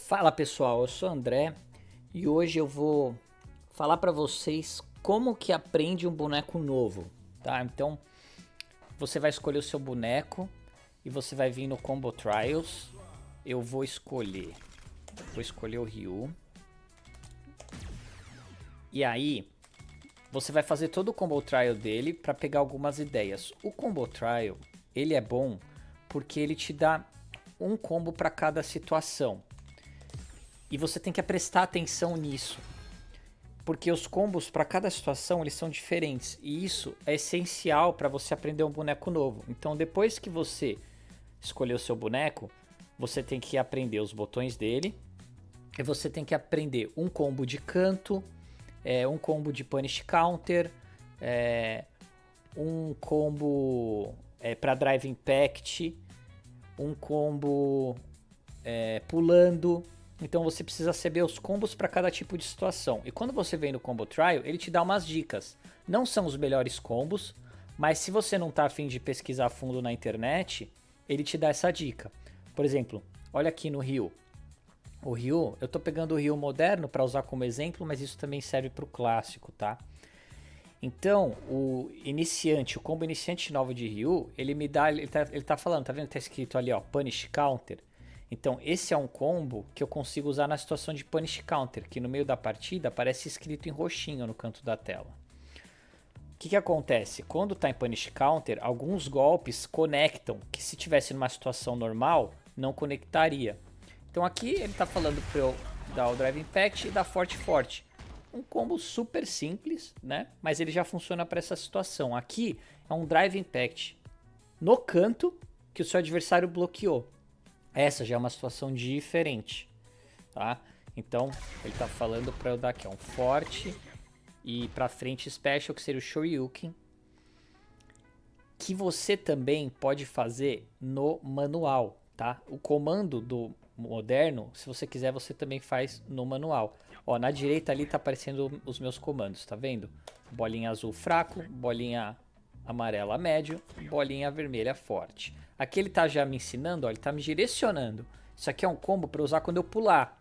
Fala pessoal, eu sou o André e hoje eu vou falar para vocês como que aprende um boneco novo, tá? Então você vai escolher o seu boneco e você vai vir no Combo Trials. Eu vou escolher o Ryu. E aí você vai fazer todo o Combo Trial dele para pegar algumas ideias. O Combo Trial, ele é bom porque ele te dá um combo para cada situação. E você tem que prestar atenção nisso, porque os combos para cada situação eles são diferentes e isso é essencial para você aprender um boneco novo. Então depois que você escolher o seu boneco, você tem que aprender os botões dele e você tem que aprender um combo de canto, um combo de punish counter, um combo para drive impact, um combo pulando. Então você precisa saber os combos para cada tipo de situação. E quando você vem no Combo Trial, ele te dá umas dicas. Não são os melhores combos, mas se você não tá afim de pesquisar a fundo na internet, ele te dá essa dica. Por exemplo, olha aqui no Ryu. O Ryu, eu tô pegando o Ryu moderno para usar como exemplo, mas isso também serve para o clássico, tá? Então, o combo iniciante novo de Ryu, ele tá falando, tá vendo? Tá escrito ali, ó, Punish Counter. Então, esse é um combo que eu consigo usar na situação de Punish Counter, que no meio da partida aparece escrito em roxinho no canto da tela. O que acontece? Quando está em Punish Counter, alguns golpes conectam, que se tivesse numa situação normal, não conectaria. Então aqui ele está falando para eu dar o Drive Impact e dar Forte Forte. Um combo super simples, né? Mas ele já funciona para essa situação. Aqui é um Drive Impact no canto que o seu adversário bloqueou. Essa já é uma situação diferente, tá? Então, ele tá falando para eu dar aqui um forte e para frente special, que seria o Shoryuken, que você também pode fazer no manual, tá? O comando do moderno, se você quiser, você também faz no manual. Ó, na direita ali tá aparecendo os meus comandos, tá vendo? Bolinha azul fraco, bolinha amarela médio, bolinha vermelha forte. Aqui ele tá já me ensinando, ó, ele tá me direcionando. Isso aqui é um combo para usar quando eu pular,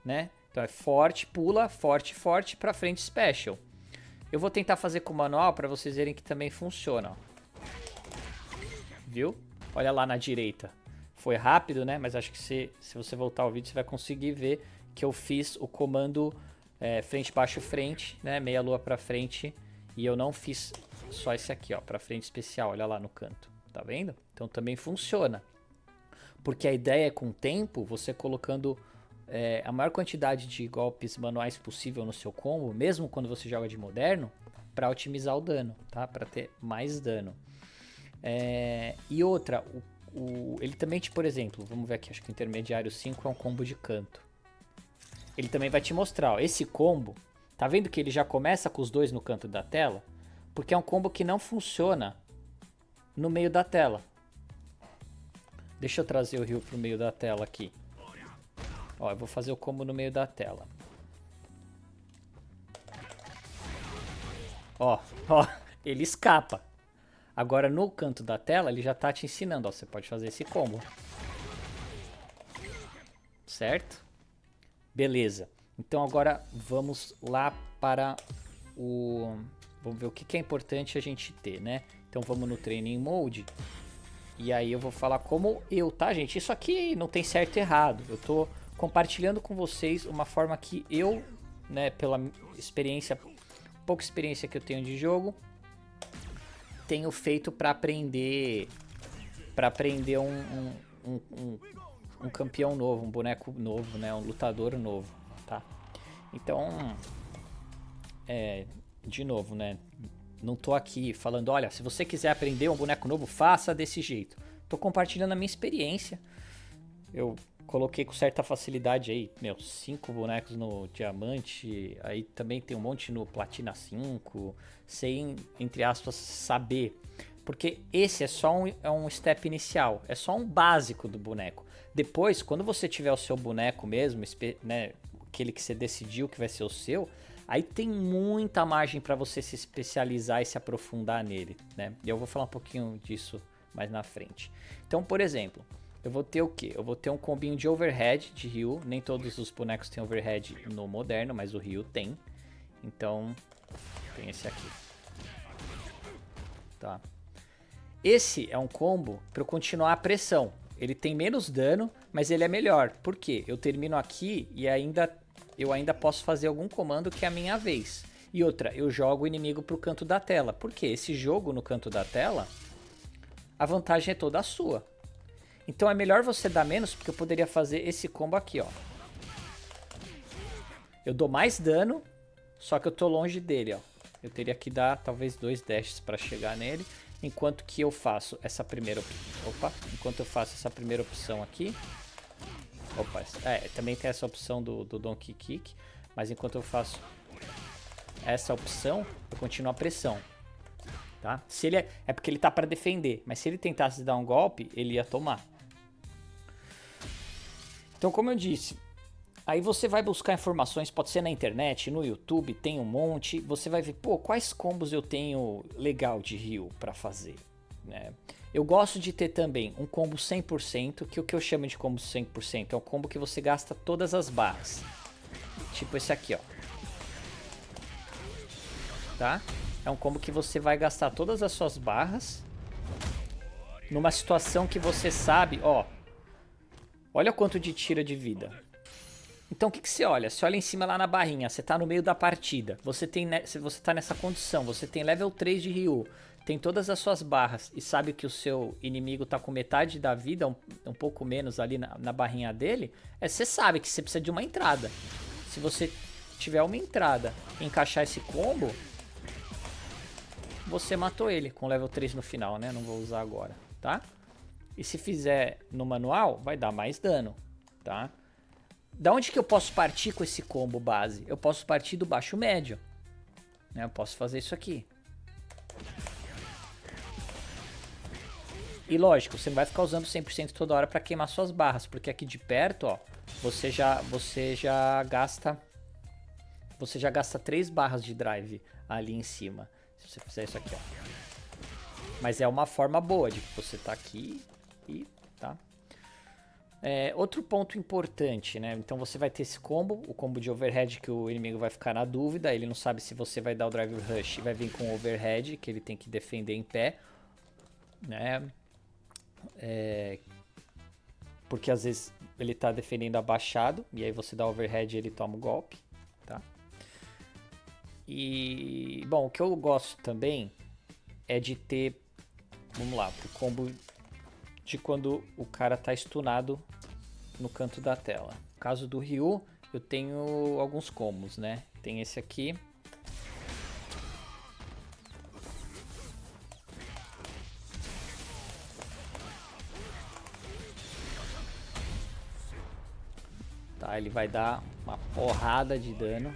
né? Então é forte, pula, forte, forte, pra frente special. Eu vou tentar fazer com o manual para vocês verem que também funciona, ó. Viu? Olha lá na direita. Foi rápido, né? Mas acho que se você voltar ao vídeo, você vai conseguir ver que eu fiz o comando frente, baixo, frente, né? Meia lua pra frente. E eu não fiz só esse aqui, ó, pra frente especial. Olha lá no canto. Tá vendo? Então também funciona. Porque a ideia é, com o tempo, você colocando a maior quantidade de golpes manuais possível no seu combo, mesmo quando você joga de moderno, para otimizar o dano, tá? Para ter mais dano. E outra, ele também, por exemplo, vamos ver aqui, acho que o intermediário 5 é um combo de canto. Ele também vai te mostrar, ó, esse combo, tá vendo que ele já começa com os dois no canto da tela? Porque é um combo que não funciona no meio da tela. Deixa eu trazer o Ryu pro meio da tela aqui. Ó, eu vou fazer o combo no meio da tela. Ó, ele escapa. Agora no canto da tela ele já tá te ensinando, ó, você pode fazer esse combo. Certo? Beleza. Então agora vamos lá para o... Vamos ver o que é importante a gente ter, né? Então vamos no Training Mode. E aí eu vou falar como tá, gente? Isso aqui não tem certo e errado. Eu tô compartilhando com vocês uma forma que eu, né, pela experiência, pouca experiência que eu tenho de jogo, tenho feito para aprender um campeão novo, um boneco novo, né, um lutador novo, tá? Então, de novo, né, não tô aqui falando, olha, se você quiser aprender um boneco novo, faça desse jeito. Tô compartilhando a minha experiência. Eu coloquei com certa facilidade aí, 5 bonecos no diamante, aí também tem um monte no platina 5, sem, entre aspas, saber. Porque esse é só um step inicial, é só um básico do boneco. Depois, quando você tiver o seu boneco mesmo, né, aquele que você decidiu que vai ser o seu, aí tem muita margem para você se especializar e se aprofundar nele, né? E eu vou falar um pouquinho disso mais na frente. Então, por exemplo, eu vou ter o quê? Eu vou ter um combinho de overhead de Ryu. Nem todos os bonecos têm overhead no moderno, mas o Ryu tem. Então, tem esse aqui. Tá. Esse é um combo para eu continuar a pressão. Ele tem menos dano, mas ele é melhor. Por quê? Eu termino aqui e eu ainda posso fazer algum comando que é a minha vez. E outra, eu jogo o inimigo pro canto da tela. Por quê? Esse jogo no canto da tela, a vantagem é toda sua. Então é melhor você dar menos, porque eu poderia fazer esse combo aqui, ó. Eu dou mais dano, só que eu tô longe dele, ó. Eu teria que dar talvez 2 dashes para chegar nele. Enquanto que eu faço essa primeira... Opa! Enquanto eu faço essa primeira opção aqui... Opa! Também tem essa opção do Donkey Kick. Mas enquanto eu faço essa opção, eu continuo a pressão. Tá? Se ele é porque ele tá para defender. Mas se ele tentasse dar um golpe, ele ia tomar. Então, como eu disse... Aí você vai buscar informações, pode ser na internet, no YouTube, tem um monte. Você vai ver, pô, quais combos eu tenho legal de Ryu pra fazer, né? Eu gosto de ter também um combo 100%, que o que eu chamo de combo 100% é um combo que você gasta todas as barras. Tipo esse aqui, ó. Tá? É um combo que você vai gastar todas as suas barras numa situação que você sabe, ó. Olha quanto de tira de vida. Então o que você olha? Você olha em cima lá na barrinha, você tá no meio da partida, você tá nessa condição, você tem level 3 de Ryu, tem todas as suas barras e sabe que o seu inimigo tá com metade da vida, um pouco menos ali na barrinha dele, você sabe que você precisa de uma entrada. Se você tiver uma entrada e encaixar esse combo, você matou ele com level 3 no final, né? Não vou usar agora, tá? E se fizer no manual, vai dar mais dano, tá? Da onde que eu posso partir com esse combo base? Eu posso partir do baixo médio. Né? Eu posso fazer isso aqui. E lógico, você não vai ficar usando 100% toda hora para queimar suas barras. Porque aqui de perto, ó, você já gasta 3 barras de drive ali em cima. Se você fizer isso aqui, ó. Mas é uma forma boa de que você tá aqui e tá... outro ponto importante, né? Então você vai ter esse combo, o combo de overhead que o inimigo vai ficar na dúvida, ele não sabe se você vai dar o drive rush e vai vir com overhead, que ele tem que defender em pé, né? Porque às vezes ele tá defendendo abaixado, e aí você dá overhead e ele toma o golpe, tá? E, bom, o que eu gosto também é de ter, vamos lá, o combo de quando o cara tá stunado no canto da tela. No caso do Ryu, eu tenho alguns combos, né? Tem esse aqui. Tá, ele vai dar uma porrada de dano.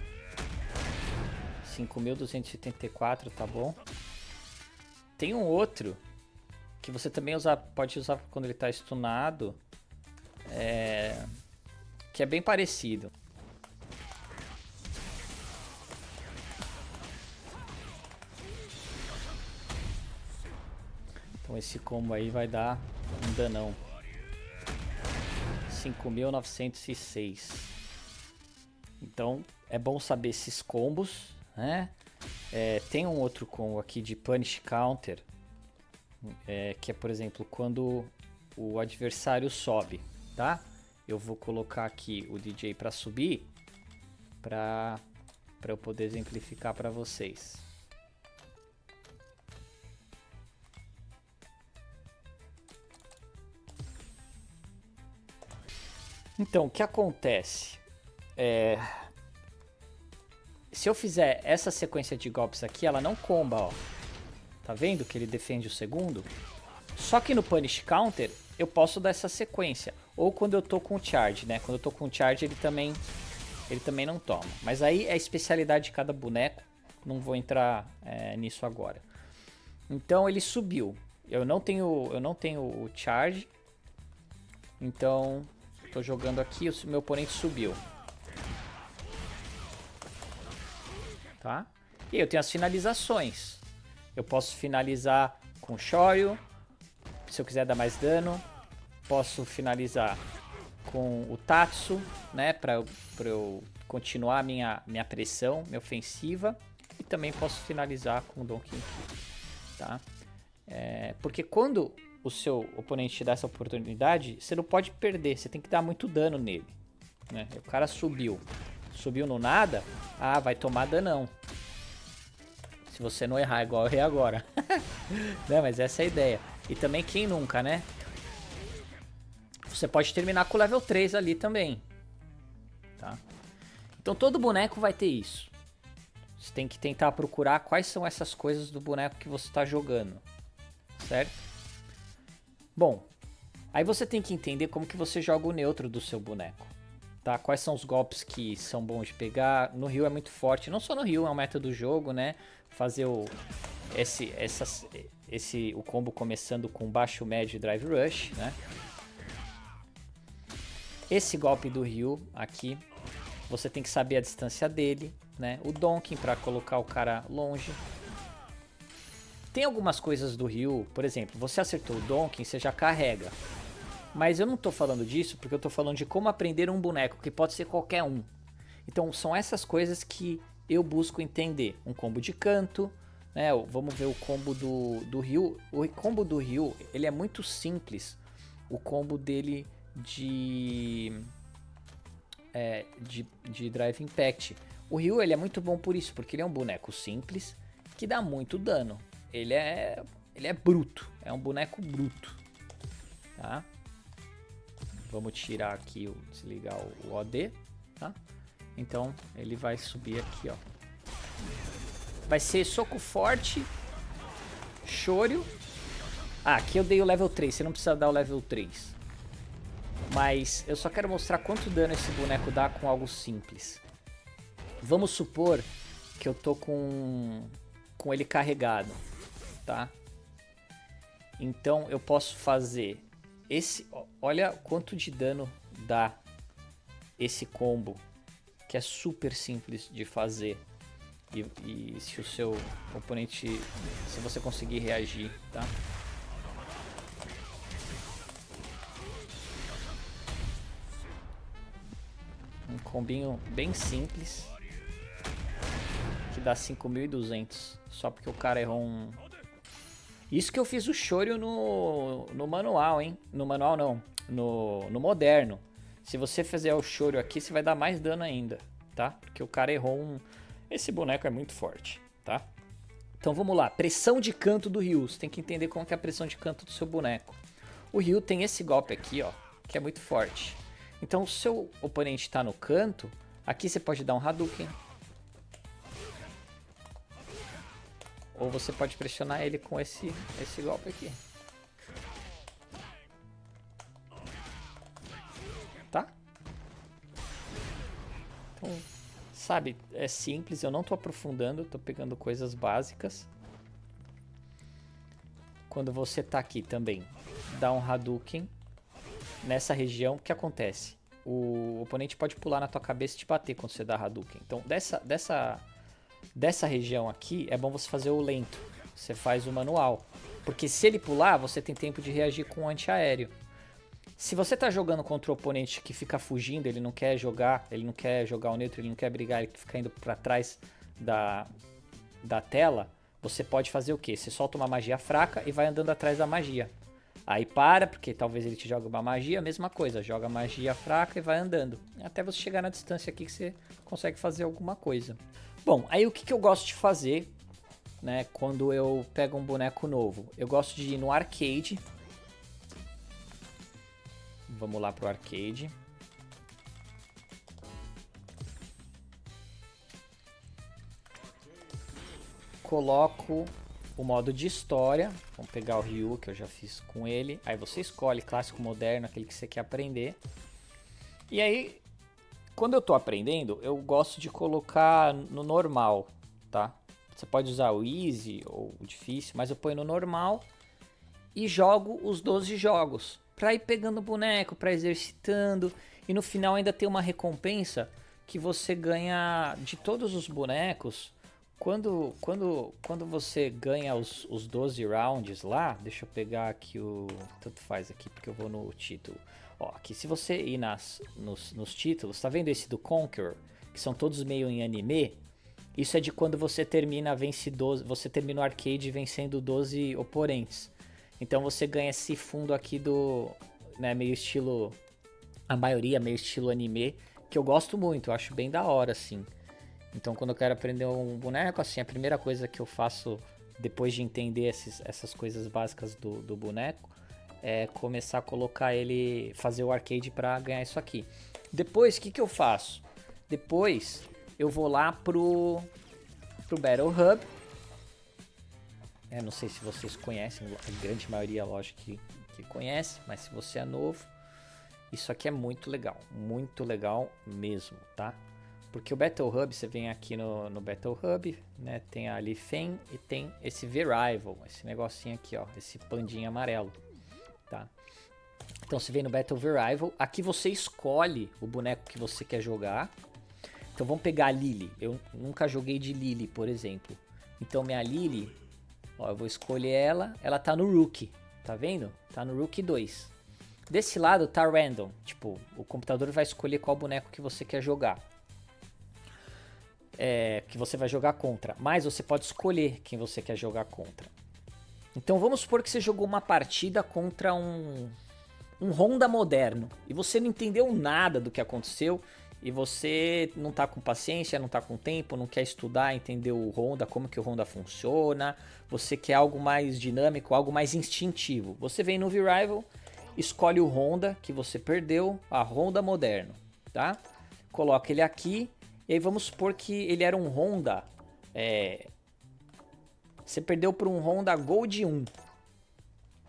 5.274, tá bom? Tem um outro que você também pode usar quando ele tá stunado, que é bem parecido. Então esse combo aí vai dar um danão. 5.906. Então é bom saber esses combos, né? Tem um outro combo aqui de Punish Counter, que é, por exemplo, quando o adversário sobe, tá? Eu vou colocar aqui o DJ para subir, para eu poder exemplificar para vocês. Então, o que acontece? Se eu fizer essa sequência de golpes aqui, ela não comba, ó. Tá vendo que ele defende o segundo? Só que no Punish Counter, eu posso dar essa sequência. Ou quando eu tô com o Charge, né? Quando eu tô com o Charge, ele também não toma. Mas aí é a especialidade de cada boneco. Não vou entrar nisso agora. Então ele subiu. Eu não tenho o Charge. Então, tô jogando aqui, o meu oponente subiu. Tá? E aí eu tenho as finalizações. Eu posso finalizar com Shoryu, se eu quiser dar mais dano. posso finalizar com o Tatsu, né, para eu continuar minha pressão, minha ofensiva, e também posso finalizar com o Donkey Kid, tá? Porque quando o seu oponente te dá essa oportunidade, você não pode perder, você tem que dar muito dano nele, né? O cara subiu no nada, vai tomar danão. Se você não errar igual eu errei agora. Né, mas essa é a ideia. E também quem nunca, né? Você pode terminar com o level 3 ali também, tá? Então todo boneco vai ter isso. Você tem que tentar procurar quais são essas coisas do boneco que você está jogando, certo? Bom, aí você tem que entender como que você joga o neutro do seu boneco, tá? Quais são os golpes que são bons de pegar. No Ryu é muito forte, não só no Ryu, é um meta do jogo, né? Fazer o combo começando com baixo, médio e drive rush, né? Esse golpe do Ryu aqui, você tem que saber a distância dele, né? O Donkey para colocar o cara longe. Tem algumas coisas do Ryu, por exemplo, você acertou o Donkey, você já carrega. Mas eu não tô falando disso porque eu tô falando de como aprender um boneco, que pode ser qualquer um. Então são essas coisas que eu busco entender. Um combo de canto, né? Vamos ver o combo do Ryu. O combo do Ryu, ele é muito simples. O combo dele de Drive Impact. O Ryu, ele é muito bom por isso, porque ele é um boneco simples que dá muito dano. Ele é bruto, é um boneco bruto, tá? Vamos tirar aqui, desligar o OD, tá? Então ele vai subir aqui, ó. Vai ser soco forte, Shoryu. Aqui eu dei o level 3, você não precisa dar o level 3. Mas eu só quero mostrar quanto dano esse boneco dá com algo simples. Vamos supor que eu tô com ele carregado, tá? Então eu posso fazer esse... Olha quanto de dano dá esse combo, que é super simples de fazer. E se o seu oponente... Se você conseguir reagir, tá? Um combinho bem simples, que dá 5.200, só porque o cara errou um... Isso que eu fiz o Shoryu no manual, hein? No manual não, no moderno. Se você fizer o Shoryu aqui, você vai dar mais dano ainda, tá? Porque o cara errou um... Esse boneco é muito forte, tá? Então vamos lá, pressão de canto do Ryu. Você tem que entender como que é a pressão de canto do seu boneco. O Ryu tem esse golpe aqui, ó, que é muito forte. Então o seu oponente está no canto, aqui você pode dar um Hadouken. Ou você pode pressionar ele com esse golpe aqui. Tá? Então, sabe, é simples, eu não tô aprofundando, tô pegando coisas básicas. Quando você tá aqui também, dá um Hadouken. Nessa região, o que acontece? O oponente pode pular na tua cabeça e te bater quando você dá Hadouken. Então, dessa região aqui, é bom você fazer o lento. Você faz o manual. Porque se ele pular, você tem tempo de reagir com o antiaéreo. Se você tá jogando contra o oponente que fica fugindo, ele não quer jogar o neutro, ele não quer brigar, ele fica indo para trás da tela, você pode fazer o quê? Você solta uma magia fraca e vai andando atrás da magia. Aí para, porque talvez ele te jogue uma magia, mesma coisa, joga magia fraca e vai andando. Até você chegar na distância aqui que você consegue fazer alguma coisa. Bom, aí o que eu gosto de fazer, né, quando eu pego um boneco novo? Eu gosto de ir no arcade. Vamos lá pro arcade. Coloco o modo de história. Vamos pegar o Ryu, que eu já fiz com ele. Aí você escolhe clássico, moderno, aquele que você quer aprender. E aí, quando eu tô aprendendo, eu gosto de colocar no normal, tá? Você pode usar o easy ou o difícil, mas eu ponho no normal e jogo os 12 jogos. Pra ir pegando boneco, pra exercitando. E no final ainda tem uma recompensa que você ganha de todos os bonecos Quando você ganha os 12 rounds lá, deixa eu pegar aqui o... Tanto faz aqui, porque eu vou no título. Ó, aqui se você ir nos títulos, tá vendo esse do Conqueror? Que são todos meio em anime. Isso é de quando você termina, você termina o arcade vencendo 12 oponentes. Então você ganha esse fundo aqui do... Né, meio estilo... A maioria meio estilo anime, que eu gosto muito, eu acho bem da hora, assim. Então quando eu quero aprender um boneco, assim, a primeira coisa que eu faço depois de entender essas coisas básicas do boneco é começar a colocar ele, fazer o arcade pra ganhar isso aqui. Depois, o que eu faço? Depois eu vou lá pro Battle Hub. Não sei se vocês conhecem, a grande maioria, lógico que conhece, mas se você é novo, isso aqui é muito legal mesmo, tá? Porque o Battle Hub, você vem aqui no Battle Hub, né? Tem a Lifen e tem esse V-Rival, esse negocinho aqui, ó, esse pandinho amarelo, tá? Então você vem no Battle V-Rival, aqui você escolhe o boneco que você quer jogar. Então vamos pegar a Lily, eu nunca joguei de Lily, por exemplo. Então minha Lily, ó, eu vou escolher ela tá no Rookie, tá vendo? Tá no Rookie 2. Desse lado tá random, tipo, o computador vai escolher qual boneco que você quer jogar. Que você vai jogar contra, mas você pode escolher quem você quer jogar contra. Então vamos supor que você jogou uma partida contra um Honda moderno e você não entendeu nada do que aconteceu e você não tá com paciência, não tá com tempo, não quer estudar, entender o Honda, como que o Honda funciona, você quer algo mais dinâmico, algo mais instintivo. Você vem no V-Rival, escolhe o Honda que você perdeu, a Honda moderno, tá? Coloca ele aqui. E aí vamos supor que ele era um Honda, você perdeu por um Honda Gold 1.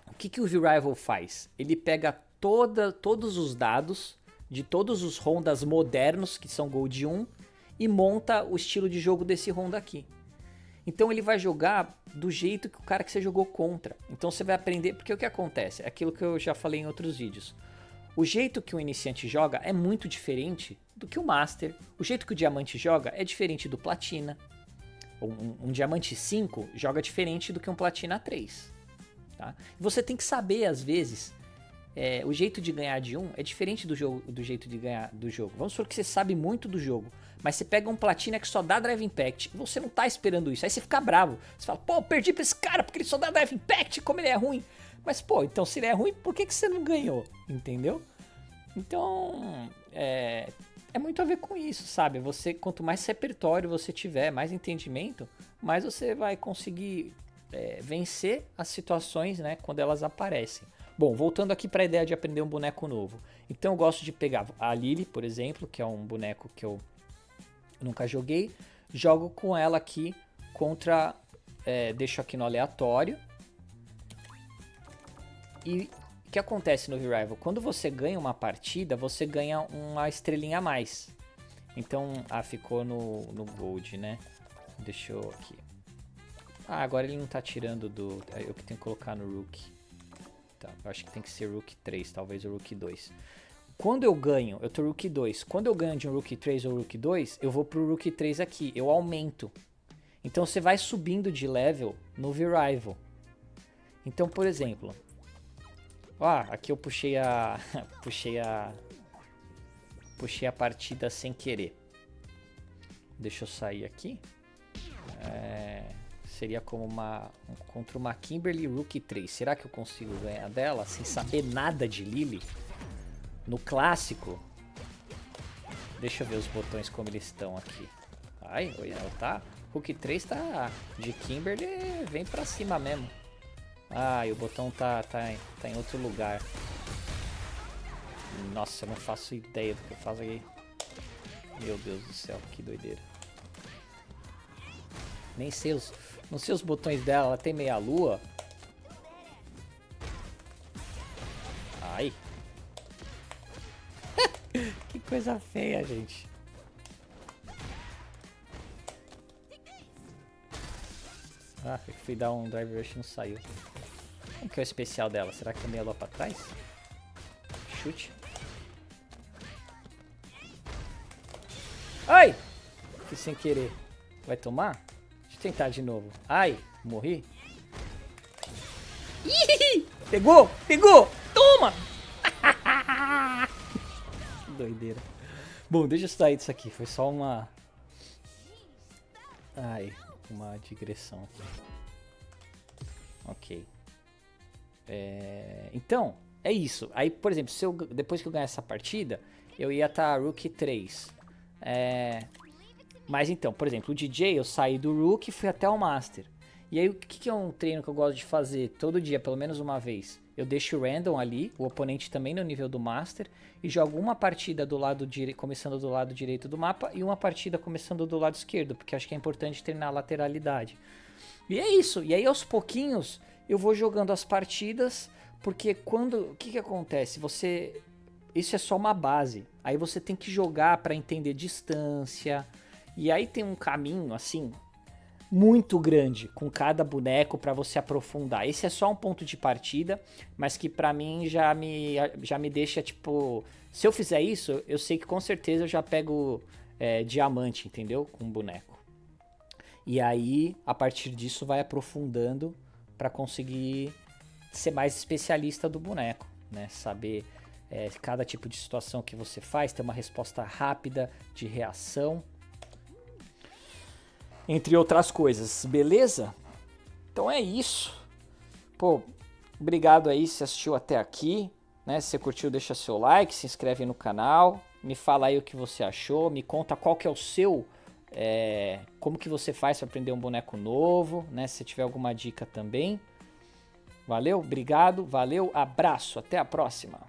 O que o V-Rival faz? Ele pega todos os dados de todos os Hondas modernos, que são Gold 1, e monta o estilo de jogo desse Honda aqui. Então ele vai jogar do jeito que o cara que você jogou contra. Então você vai aprender, porque o que acontece? É aquilo que eu já falei em outros vídeos. O jeito que o iniciante joga é muito diferente do que o Master. O jeito que o Diamante joga é diferente do Platina. Um Diamante 5 joga diferente do que um Platina 3. Tá? Você tem que saber, às vezes, o jeito de ganhar de um é diferente do jeito de ganhar do jogo. Vamos supor que você sabe muito do jogo, mas você pega um Platina que só dá Drive Impact e você não tá esperando isso. Aí você fica bravo. Você fala, pô, perdi pra esse cara porque ele só dá Drive Impact, como ele é ruim. Mas, pô, então se ele é ruim, por que você não ganhou? Entendeu? Então, é muito a ver com isso, sabe? Quanto mais repertório você tiver, mais entendimento, mais você vai conseguir vencer as situações, né, quando elas aparecem. Bom, voltando aqui para a ideia de aprender um boneco novo. Então eu gosto de pegar a Lily, por exemplo, que é um boneco que eu nunca joguei. Jogo com ela aqui contra... deixo aqui no aleatório. E o que acontece no V-Rival? Quando você ganha uma partida, você ganha uma estrelinha a mais. Então, ficou no Gold, né? Deixa eu aqui. Agora ele não tá tirando do... Eu que tenho que colocar no Rookie. Tá, eu acho que tem que ser Rookie 3, talvez o Rookie 2. Quando eu ganho, eu tô Rookie 2. Quando eu ganho de um Rookie 3 ou Rookie 2, eu vou pro Rookie 3 aqui. Eu aumento. Então você vai subindo de level no V-Rival. Então, por exemplo... aqui eu puxei a partida sem querer. Deixa eu sair aqui. Seria como contra uma Kimberly Rookie 3. Será que eu consigo ganhar dela sem saber nada de Lily? No clássico. Deixa eu ver os botões como eles estão aqui. Olha, tá. Rookie 3 tá de Kimberly, vem pra cima mesmo. E o botão tá em outro lugar. Nossa, eu não faço ideia do que eu faço aqui. Meu Deus do céu, que doideira. Nem sei não sei os botões dela, ela tem meia lua. Ai. Que coisa feia, gente. Eu fui dar um Drive Rush e não saiu. Como que é o especial dela? Será que é meia lua pra trás? Chute. Ai! Fiz sem querer. Vai tomar? tentar de novo. Ai, morri. Ih, pegou, pegou, toma! Que doideira. Bom, deixa eu sair disso aqui, foi só uma... Ai, uma digressão. Ok. Então, é isso. Aí, por exemplo, se eu, depois que eu ganhar essa partida, eu ia estar Rookie 3. Mas então, por exemplo, o DJ, eu saí do Rookie e fui até o Master. E aí, o que é um treino que eu gosto de fazer todo dia, pelo menos uma vez? Eu deixo o random ali, o oponente também no nível do Master, e jogo uma partida do lado começando do lado direito do mapa e uma partida começando do lado esquerdo, porque acho que é importante treinar a lateralidade. E é isso. E aí, aos pouquinhos, eu vou jogando as partidas, porque quando... O que acontece? Isso é só uma base. Aí você tem que jogar para entender distância. E aí tem um caminho, assim, muito grande com cada boneco para você aprofundar. Esse é só um ponto de partida, mas que para mim já me deixa, tipo... Se eu fizer isso, eu sei que com certeza eu já pego diamante, entendeu? Com o boneco. E aí, a partir disso, vai aprofundando para conseguir ser mais especialista do boneco, né? Saber cada tipo de situação que você faz, ter uma resposta rápida de reação, entre outras coisas, beleza? Então é isso. Pô, obrigado aí se assistiu até aqui, né? Se você curtiu, deixa seu like, se inscreve no canal, me fala aí o que você achou, me conta qual que é o seu... como que você faz para aprender um boneco novo, né? Se tiver alguma dica também. Valeu, obrigado, valeu, abraço, até a próxima.